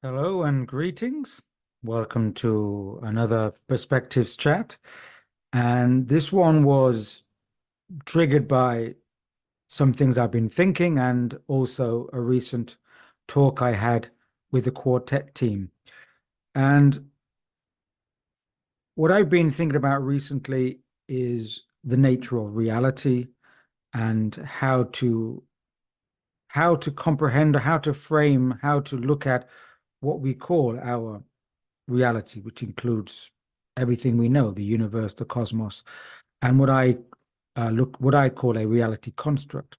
Hello and greetings. Welcome to another Perspectives chat. And this one was triggered by some things I've been thinking and also a recent talk I had with the quartet team. And what I've been thinking about recently is the nature of reality and how to comprehend, how to frame, how to look at what we call our reality, which includes everything we know, the universe, the cosmos, and what I call a reality construct.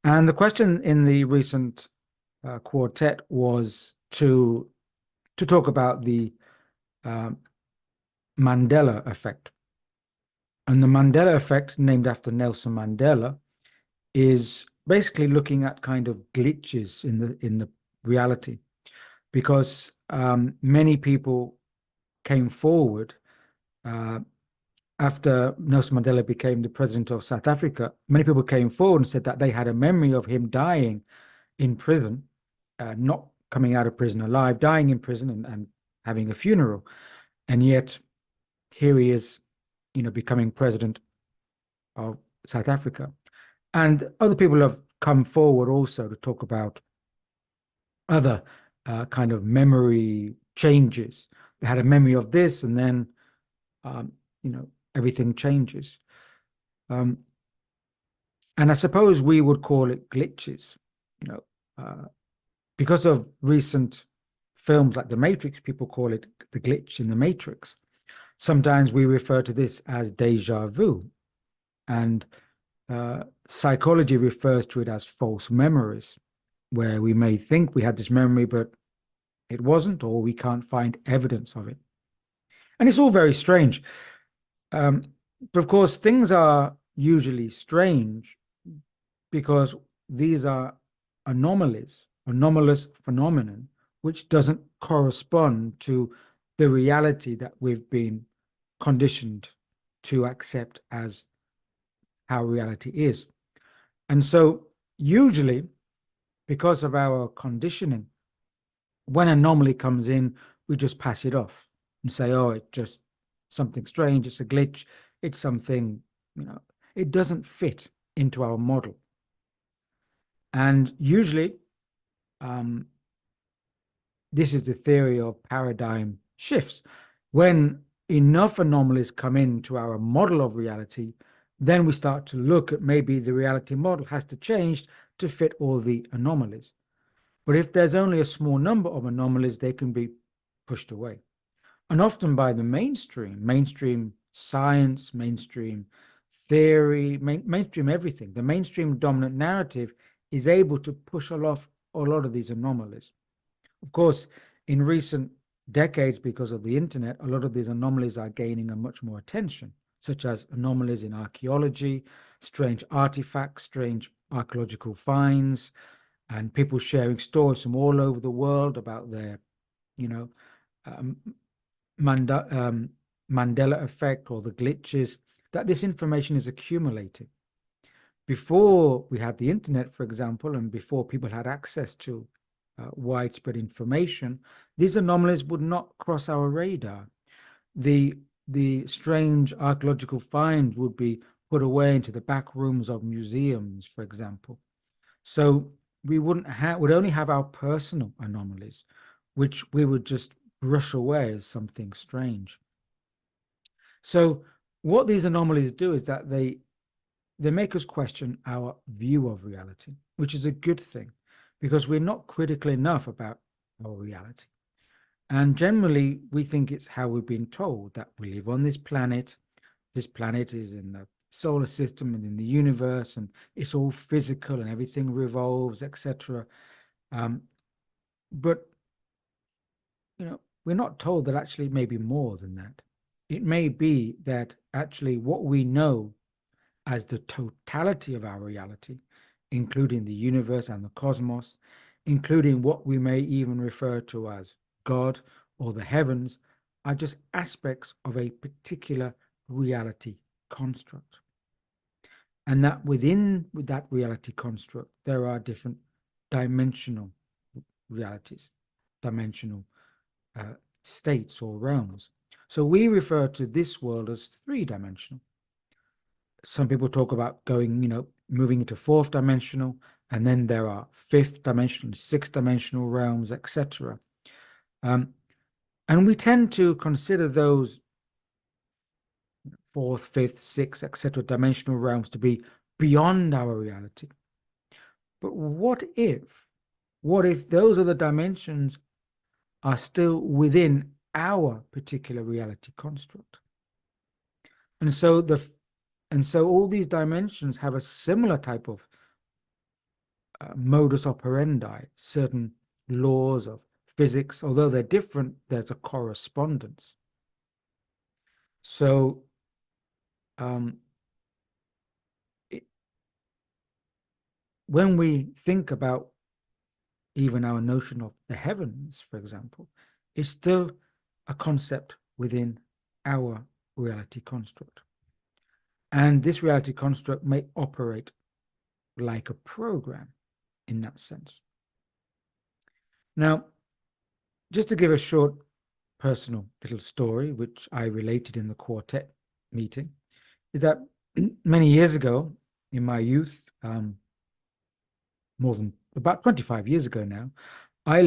And the question in the recent quartet was to talk about the uh, Mandela effect. And the Mandela effect, named after Nelson Mandela, is basically looking at kind of glitches in the reality, because many people came forward uh, after Nelson Mandela became the president of South Africa. Many people came forward and said that they had a memory of him dying in prison, not coming out of prison alive, dying in prison and having a funeral. And yet here he is, becoming president of South Africa. And other people have come forward also to talk about other kind of memory changes. They had a memory of this, and then um, everything changes. Um, and I suppose we would call it glitches, you know, because of recent films like The Matrix. People call it the glitch in the Matrix. Sometimes we refer to this as deja vu, and psychology refers to it as false memories, where we may think we had this memory, but it wasn't, or we can't find evidence of it. And it's all very strange. But of course, things are usually strange because these are anomalies, anomalous phenomenon, which doesn't correspond to the reality that we've been conditioned to accept as how reality is. And so, usually, because of our conditioning, when an anomaly comes in, we just pass it off and say, oh, it's just something strange, it's a glitch, it's something, it doesn't fit into our model. And usually, um, this is the theory of paradigm shifts. When enough anomalies come into our model of reality, then we start to look at maybe the reality model has to change to fit all the anomalies. But if there's only a small number of anomalies, they can be pushed away. And often by the mainstream science, mainstream theory, mainstream everything, the mainstream dominant narrative is able to push off a lot of these anomalies. Of course, in recent decades, because of the internet, a lot of these anomalies are gaining a much more attention, such as anomalies in archaeology, strange artifacts, strange archaeological finds, and people sharing stories from all over the world about their, you know, um, Mandela effect or the glitches, that this information is accumulating. Before we had the internet, for example, and before people had access to widespread information, these anomalies would not cross our radar. The strange archaeological finds would be put away into the back rooms of museums, for example. So we would only have our personal anomalies, which we would just brush away as something strange. So what these anomalies do is that they make us question our view of reality, which is a good thing, because we're not critical enough about our reality. And generally, we think it's how we've been told, that we live on this planet. This planet is in the solar system and in the universe, and it's all physical and everything revolves, etc. But we're not told that actually it may be more than that. It may be that actually what we know as the totality of our reality, including the universe and the cosmos, including what we may even refer to as God or the heavens, are just aspects of a particular reality construct. And that within that reality construct, there are different dimensional realities. dimensional states or realms. So we refer to this world as three-dimensional. Some people talk about going, moving into fourth dimensional, and then there are fifth dimensional, sixth dimensional realms, etc. And we tend to consider those fourth, fifth, sixth, etc. dimensional realms to be beyond our reality. But what if those other dimensions are still within our particular reality construct? And so all these dimensions have a similar type of modus operandi, certain laws of physics. Although they're different, there's a correspondence. So when we think about even our notion of the heavens, for example, is still a concept within our reality construct. And this reality construct may operate like a program in that sense. Now, just to give a short personal little story, which I related in the quartet meeting, is that many years ago in my youth, more than about 25 years ago now, I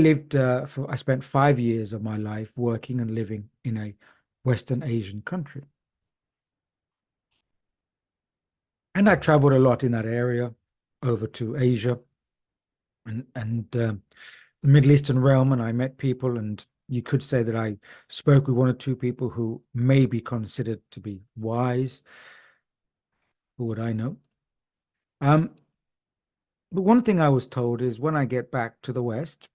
spent 5 years of my life working and living in a Western Asian country. And I traveled a lot in that area over to Asia and the Middle Eastern realm, and I met people, and you could say that I spoke with one or two people who may be considered to be wise. Who would I know? But one thing I was told is when I get back to the West,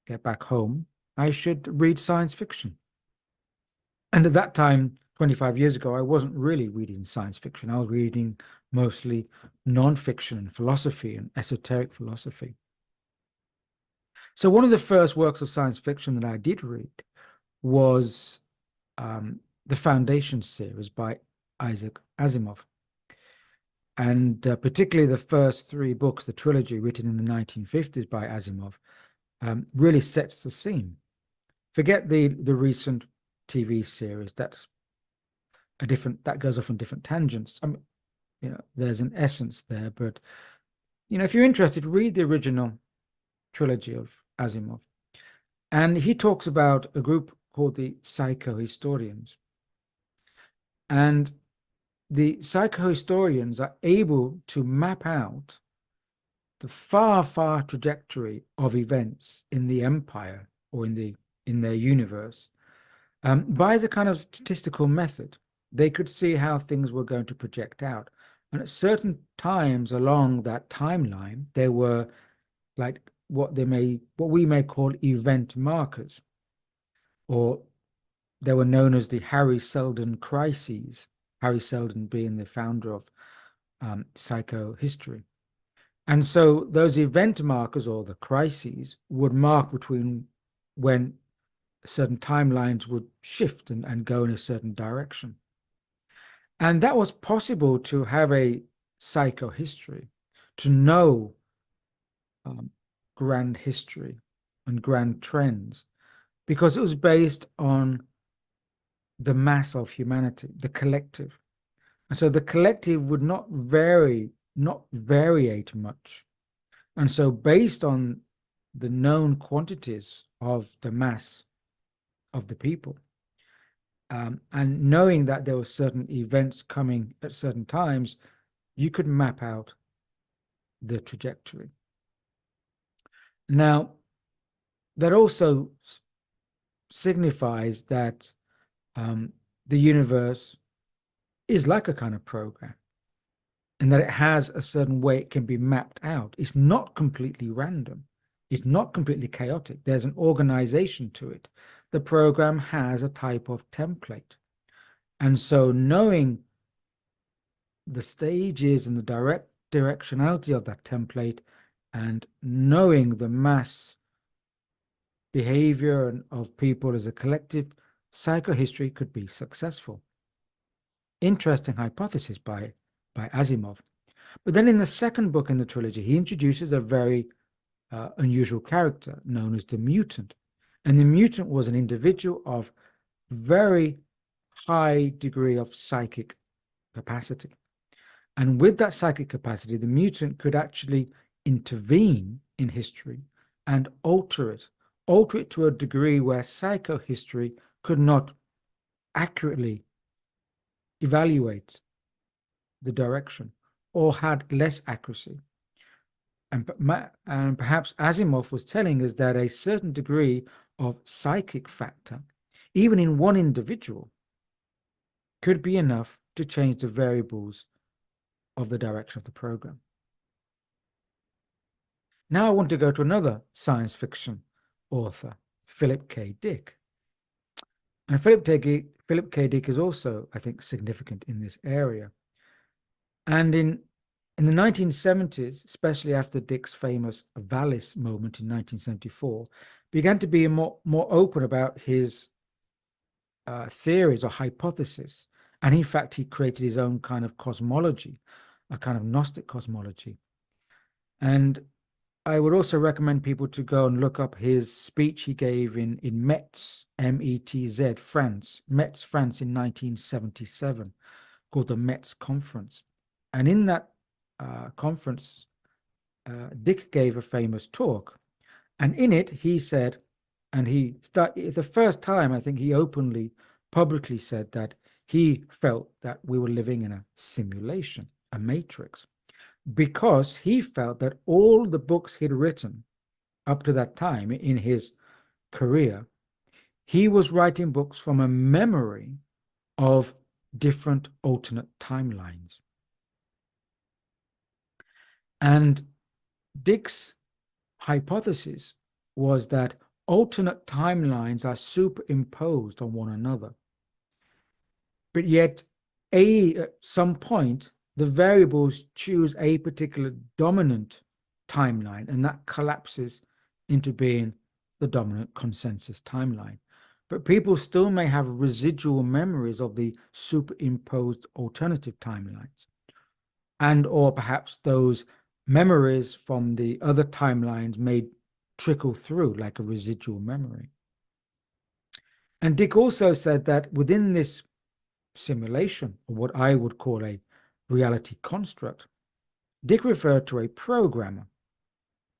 get back home, I should read science fiction. And at that time, 25 years ago, I wasn't really reading science fiction. I was reading mostly non-fiction and philosophy and esoteric philosophy. So one of the first works of science fiction that I did read was the Foundation series by Isaac Asimov. And particularly the first 3 books, the trilogy written in the 1950s by Asimov, really sets the scene. Forget the recent TV series. That goes off on different tangents. There's an essence there, but if you're interested, read the original trilogy of Asimov. And he talks about a group called the psychohistorians. And the psychohistorians are able to map out the far, far trajectory of events in the empire or in their universe by the kind of statistical method. They could see how things were going to project out. And at certain times along that timeline, there were like what we may call event markers, or they were known as the Harry Seldon crises, Harry Seldon being the founder of psychohistory. And so those event markers, or the crises, would mark between when certain timelines would shift and go in a certain direction. And that was possible to have a psychohistory, to know grand history and grand trends, because it was based on the mass of humanity, the collective. And so the collective would not variate much. And so based on the known quantities of the mass of the people, and knowing that there were certain events coming at certain times, you could map out the trajectory. Now, that also signifies that the universe is like a kind of program, and that it has a certain way it can be mapped out. It's not completely random. It's not completely chaotic. There's an organization to it. The program has a type of template. And so knowing the stages and the directionality of that template, and knowing the mass behavior of people as a collective, psychohistory could be successful. Interesting hypothesis by Asimov. But then in the second book in the trilogy, he introduces a very unusual character known as the mutant. And the mutant was an individual of very high degree of psychic capacity. And with that psychic capacity, the mutant could actually intervene in history and alter it to a degree where psychohistory could not accurately evaluate the direction or had less accuracy. And perhaps Asimov was telling us that a certain degree of psychic factor, even in one individual, could be enough to change the variables of the direction of the program. Now I want to go to another science fiction author, Philip K. Dick. And Philip K. Dick is also, I think, significant in this area. And in the 1970s, especially after Dick's famous Valis moment in 1974, began to be more open about his theories or hypotheses. And in fact, he created his own kind of cosmology, a kind of Gnostic cosmology. And I would also recommend people to go and look up his speech he gave in Metz, M-E-T-Z, France, Metz, France in 1977, called the Metz Conference. And in that conference, Dick gave a famous talk. And in it, he said, and the first time I think he openly, publicly said that he felt that we were living in a simulation, a matrix, because he felt that all the books he'd written up to that time in his career, he was writing books from a memory of different alternate timelines. And Dick's hypothesis was that alternate timelines are superimposed on one another. But yet, at some point, the variables choose a particular dominant timeline, and that collapses into being the dominant consensus timeline. But people still may have residual memories of the superimposed alternative timelines, and or perhaps those memories from the other timelines may trickle through like a residual memory. And Dick also said that within this simulation, or what I would call a reality construct, Dick referred to a programmer,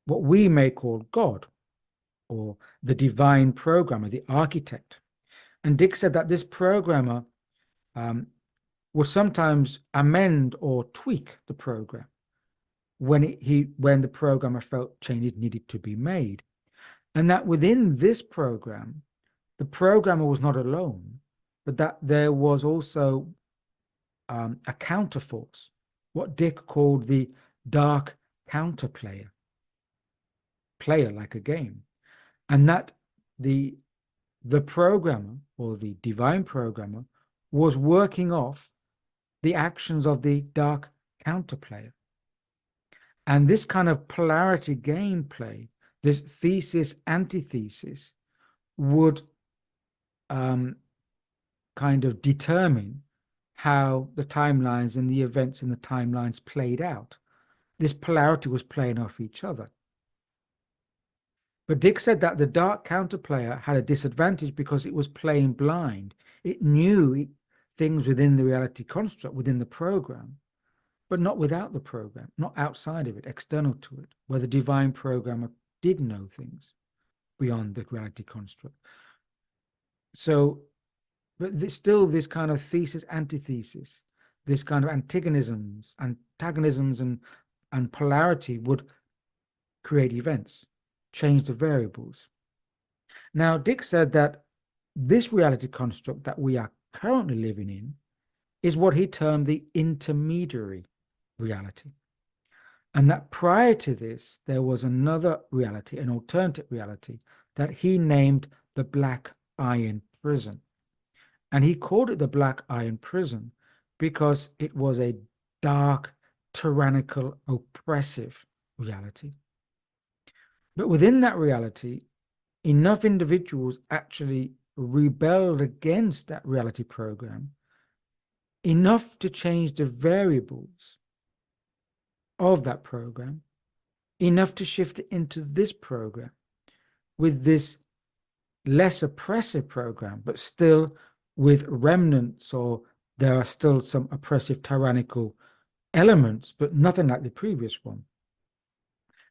what we may call God, or the divine programmer, the architect. And Dick said that this programmer would sometimes amend or tweak the program when the programmer felt changes needed to be made. And that within this program, the programmer was not alone, but that there was also a counterforce, what Dick called the dark counterplayer, player like a game, and that the programmer or the divine programmer was working off the actions of the dark counterplayer. And this kind of polarity gameplay, this thesis antithesis, would kind of determine how the timelines and the events in the timelines played out. This polarity was playing off each other. But Dick said that the dark counterplayer had a disadvantage because it was playing blind. It knew things within the reality construct, within the program, but not without the program, not outside of it, external to it, where the divine programmer did know things beyond the reality construct. So, but still this kind of thesis, antithesis, this kind of antagonisms and polarity would create events, change the variables. Now, Dick said that this reality construct that we are currently living in is what he termed the intermediary reality. And that prior to this, there was another reality, an alternative reality, that he named the Black Iron Prison. And he called it the Black Iron Prison because it was a dark, tyrannical, oppressive reality. But within that reality, enough individuals actually rebelled against that reality program, enough to change the variables of that program, enough to shift it into this program with this less oppressive program, but still with remnants, or there are still some oppressive, tyrannical elements, but nothing like the previous one.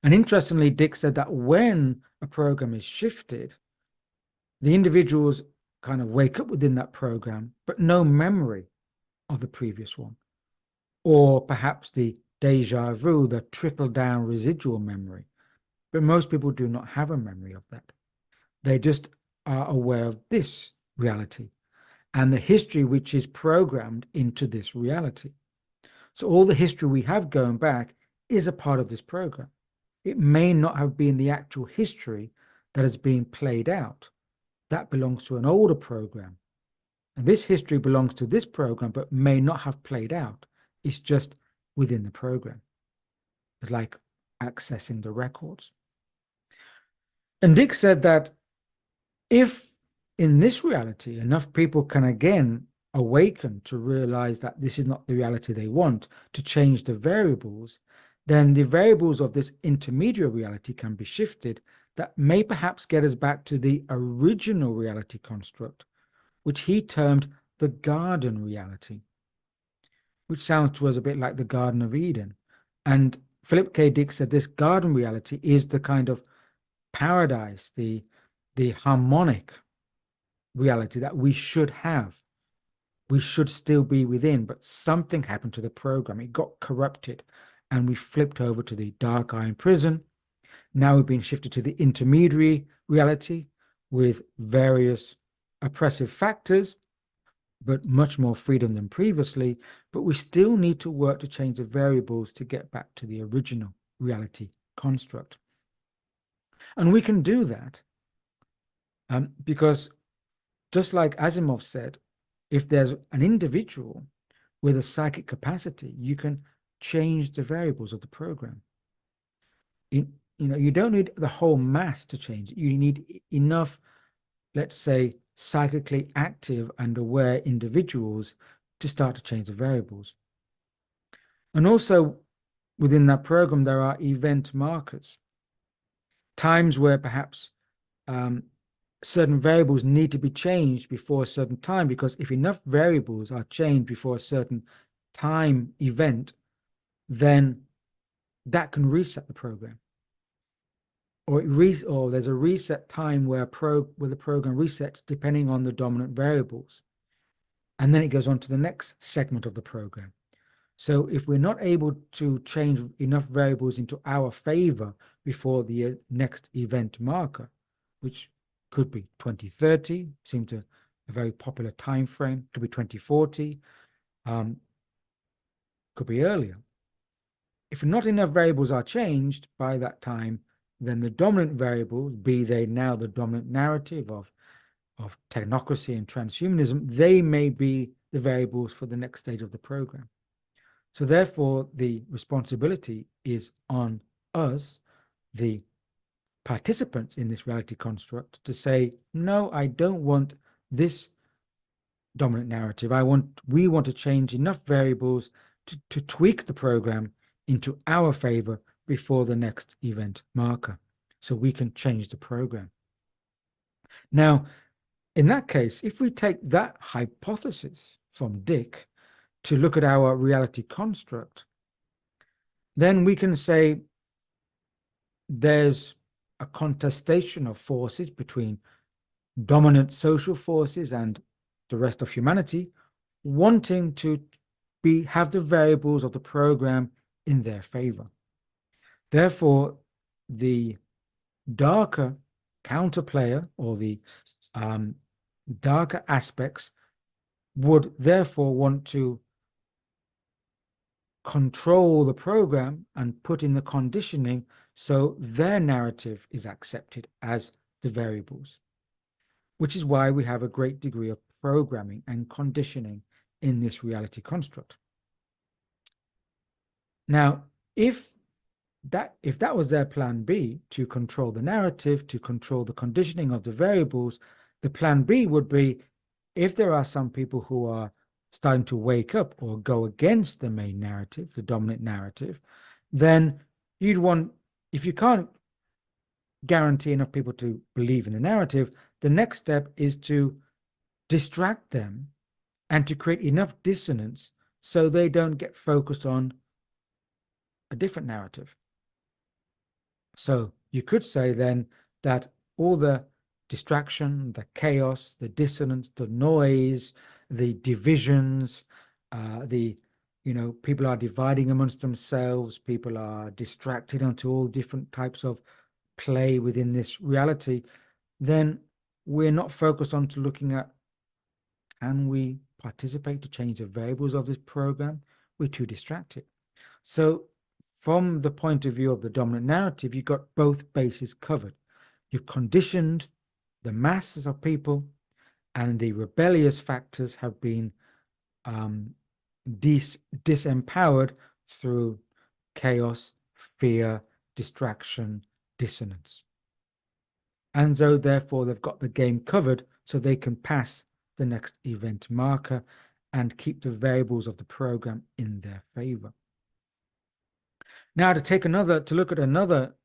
And interestingly, Dick said that when a program is shifted, the individuals kind of wake up within that program, but no memory of the previous one, or perhaps the déjà vu, the trickle down residual memory. But most people do not have a memory of that. They just are aware of this reality and the history which is programmed into this reality. So all the history we have going back is a part of this program. It may not have been the actual history that has been played out. That belongs to an older program. And this history belongs to this program, but may not have played out. It's just within the program. It's like accessing the records. And Dick said that if in this reality enough people can again awaken to realize that this is not the reality they want, to change the variables, then the variables of this intermediate reality can be shifted that may perhaps get us back to the original reality construct, which he termed the garden reality, which sounds to us a bit like the Garden of Eden. And Philip K. Dick said this garden reality is the kind of paradise, the harmonic reality that we should have. We should still be within, but something happened to the program. It got corrupted, and we flipped over to the dark iron prison. Now we've been shifted to the intermediary reality with various oppressive factors, but much more freedom than previously. But we still need to work to change the variables to get back to the original reality construct. And we can do that because just like Asimov said, if there's an individual with a psychic capacity, you can change the variables of the program. You don't need the whole mass to change it. You need enough, let's say, psychically active and aware individuals to start to change the variables. And also within that program, there are event markers, times where perhaps certain variables need to be changed before a certain time, because if enough variables are changed before a certain time event, then that can reset the program. Or there's a reset time where the program resets depending on the dominant variables. And then it goes on to the next segment of the program. So if we're not able to change enough variables into our favor before the next event marker, which could be 2030, seems a very popular time frame, could be 2040, could be earlier. If not enough variables are changed by that time, then the dominant variables, be they now the dominant narrative of technocracy and transhumanism, they may be the variables for the next stage of the program. So therefore, the responsibility is on us, the participants in this reality construct, to say, no, I don't want this dominant narrative. We want to change enough variables to tweak the program into our favor before the next event marker, so we can change the program. Now, in that case, if we take that hypothesis from Dick to look at our reality construct, then we can say there's a contestation of forces between dominant social forces and the rest of humanity wanting to have the variables of the program in their favor. Therefore, the darker counterplayer, or the darker aspects, would therefore want to control the program and put in the conditioning so their narrative is accepted as the variables, which is why we have a great degree of programming and conditioning in this reality construct. Now, if that was their plan B, to control the narrative, to control the conditioning of the variables, the plan B would be, if there are some people who are starting to wake up or go against the main narrative, the dominant narrative, then you'd want, if you can't guarantee enough people to believe in the narrative, the next step is to distract them and to create enough dissonance so they don't get focused on a different narrative. So you could say then that all the distraction, the chaos, the dissonance, the noise, the divisions, the people are dividing amongst themselves, people are distracted onto all different types of play within this reality, then we're not focused on to looking at, can we participate to change the variables of this program? We're too distracted. So from the point of view of the dominant narrative, you've got both bases covered. You've conditioned the masses of people, and the rebellious factors have been disempowered through chaos, fear, distraction, dissonance. And so therefore they've got the game covered so they can pass the next event marker and keep the variables of the program in their favor. Now to look at another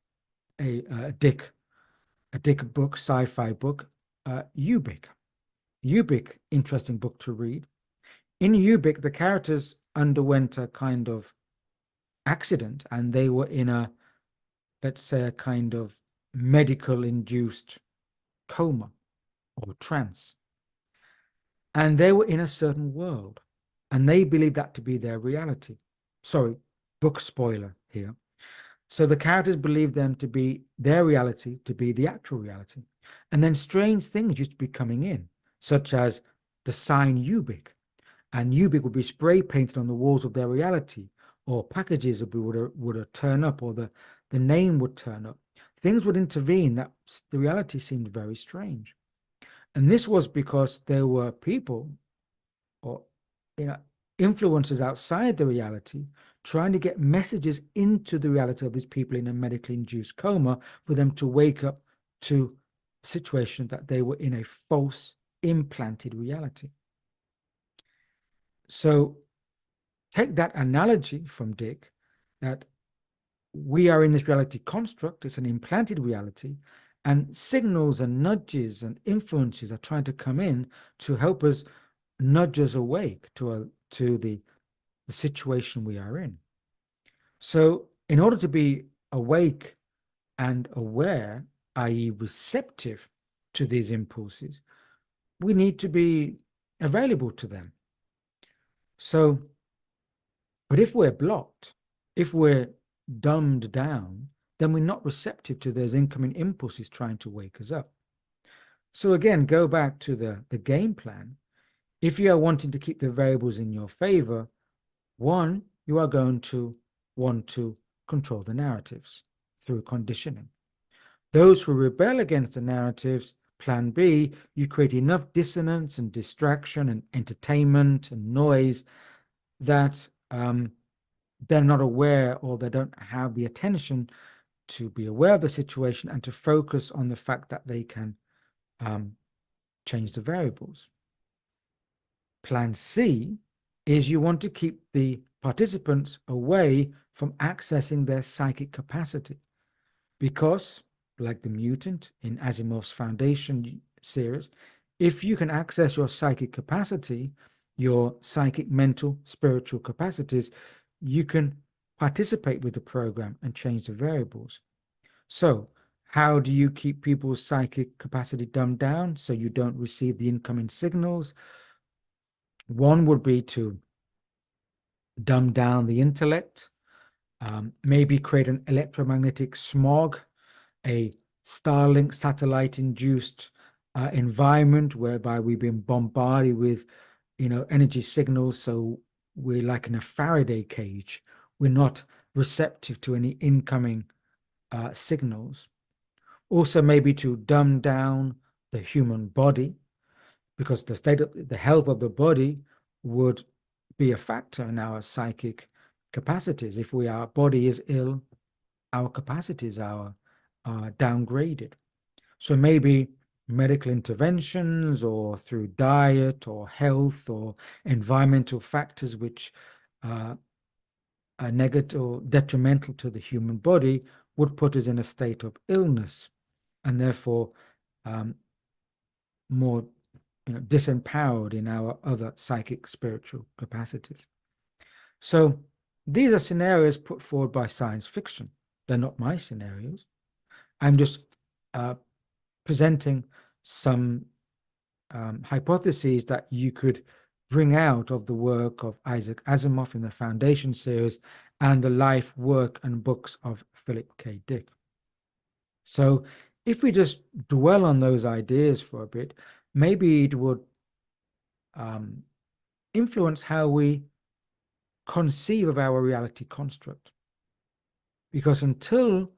Dick book, sci-fi book, Ubik. Ubik, interesting book to read. In Ubik, the characters underwent a kind of accident, and they were in a, let's say, a kind of medical induced coma or trance. And they were in a certain world, and they believed that to be their reality. Sorry, book spoiler here. So the characters believed them to be their reality, to be the actual reality. And then strange things used to be coming in, such as the sign Ubik. And Ubik would be spray painted on the walls of their reality, or packages would turn up, or the name would turn up. Things would intervene that the reality seemed very strange. And this was because there were people or influences outside the reality trying to get messages into the reality of these people in a medically induced coma for them to wake up to the situation that they were in a false implanted reality. So take that analogy from Dick, that we are in this reality construct, it's an implanted reality, and signals and nudges and influences are trying to come in to help us nudge us awake to the situation we are in. So in order to be awake and aware, i.e. receptive to these impulses, we need to be available to them. So, but if we're blocked, if we're dumbed down, then we're not receptive to those incoming impulses trying to wake us up. So again, go back to the game plan. If you are wanting to keep the variables in your favor, one, you are going to want to control the narratives through conditioning. Those who rebel against the narratives, plan B, you create enough dissonance and distraction and entertainment and noise that they're not aware, or they don't have the attention to be aware of the situation and to focus on the fact that they can change the variables. Plan C is you want to keep the participants away from accessing their psychic capacity, because, like the mutant in Asimov's Foundation series, if you can access your psychic capacity, your psychic, mental, spiritual capacities, you can participate with the program and change the variables. So how do you keep people's psychic capacity dumbed down so you don't receive the incoming signals? One would be to dumb down the intellect, maybe create an electromagnetic smog, a Starlink satellite-induced environment whereby we've been bombarded with, energy signals. So we're like in a Faraday cage. We're not receptive to any incoming signals. Also, maybe to dumb down the human body, because the health of the body would be a factor in our psychic capacities. If our body is ill, our capacities are downgraded. So maybe medical interventions, or through diet or health or environmental factors which are negative or detrimental to the human body, would put us in a state of illness, and therefore more disempowered in our other psychic spiritual capacities. So these are scenarios put forward by science fiction. They're not my scenarios. I'm just presenting some hypotheses that you could bring out of the work of Isaac Asimov in the Foundation series and the life, work, and books of Philip K. Dick. So if we just dwell on those ideas for a bit, maybe it would influence how we conceive of our reality construct. Because until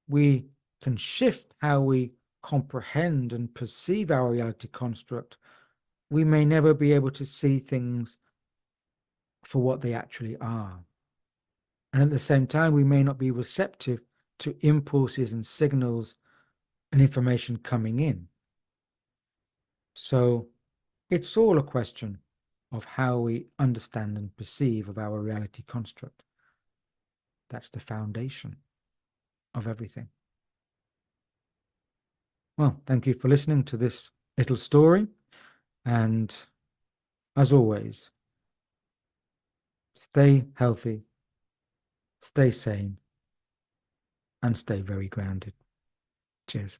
we can shift how we comprehend and perceive our reality construct, we may never be able to see things for what they actually are. And at the same time, we may not be receptive to impulses and signals and information coming in. So it's all a question of how we understand and perceive of our reality construct. That's the foundation of everything. Well, thank you for listening to this little story. And as always, stay healthy, stay sane, and stay very grounded. Cheers.